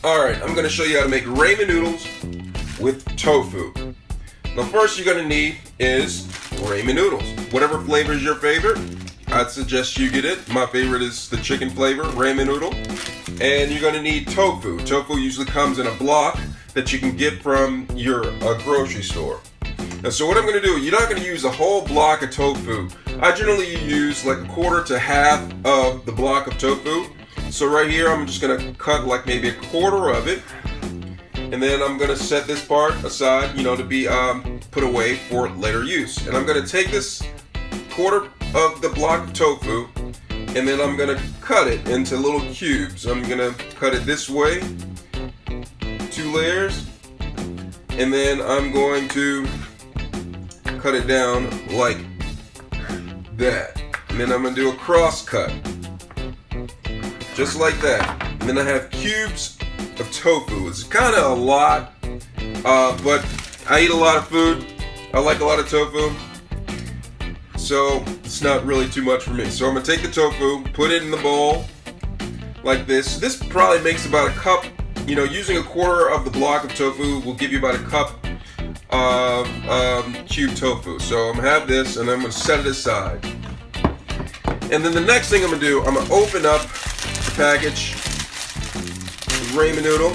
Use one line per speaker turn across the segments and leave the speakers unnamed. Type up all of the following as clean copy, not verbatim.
Alright, I'm going to show you how to make ramen noodles with tofu. Now first you're going to need is ramen noodles. Whatever flavor is your favorite, I'd suggest you get it. My favorite is the chicken flavor, ramen noodle. And you're going to need tofu. Tofu usually comes in a block that you can get from your grocery store. Now, so what I'm going to do, you're not going to use a whole block of tofu. I generally use like a quarter to half of the block of tofu. So right here, I'm just going to cut like maybe a quarter of it. And then I'm going to set this part aside, to be put away for later use. And I'm going to take this quarter of the block of tofu, and then I'm going to cut it into little cubes. I'm going to cut it this way, 2 layers, and then I'm going to cut it down like that. And then I'm going to do a cross cut, just like that. And then I have cubes of tofu. It's kind of a lot, but I eat a lot of food. I like a lot of tofu, so it's not really too much for me. So I'm going to take the tofu, put it in the bowl like this. This probably makes about a cup. Using a quarter of the block of tofu will give you about a cup of cubed tofu. So I'm going to have this, and I'm going to set it aside. And then the next thing I'm going to do, I'm going to open up the package of ramen noodle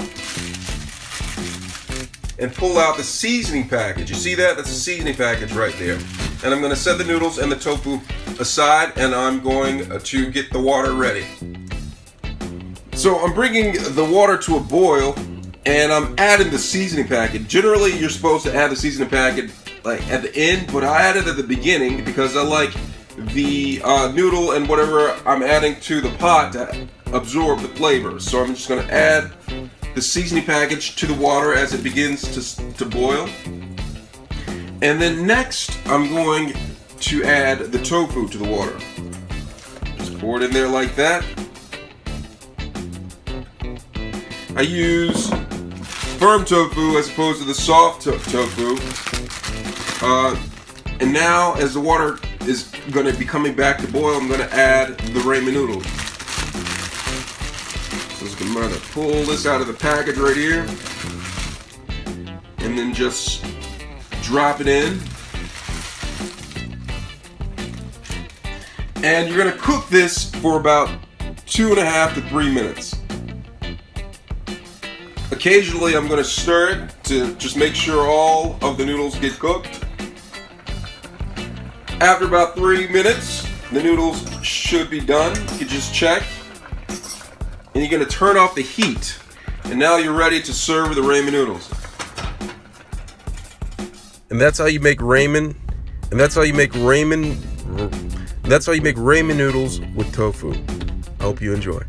and pull out the seasoning package. You see that? That's a seasoning package right there. And I'm going to set the noodles and the tofu aside, and I'm going to get the water ready. So I'm bringing the water to a boil, and I'm adding the seasoning packet. Generally, you're supposed to add the seasoning packet like at the end, but I added it at the beginning because I like the noodle and whatever I'm adding to the pot to absorb the flavor. So I'm just going to add the seasoning package to the water as it begins to boil. And then next, I'm going to add the tofu to the water. Just pour it in there like that. I use firm tofu as opposed to the soft tofu. And now, as the water is going to be coming back to boil, I'm going to add the ramen noodles. So I'm going to pull this out of the package right here, and then just drop it in. And you're going to cook this for about 2.5 to 3 minutes. Occasionally I'm going to stir it to just make sure all of the noodles get cooked. After about 3 minutes, the noodles should be done. You can just check. And you're going to turn off the heat. And now you're ready to serve the ramen noodles. And that's how you make ramen. And that's how you make ramen. That's how you make ramen noodles with tofu. I hope you enjoy.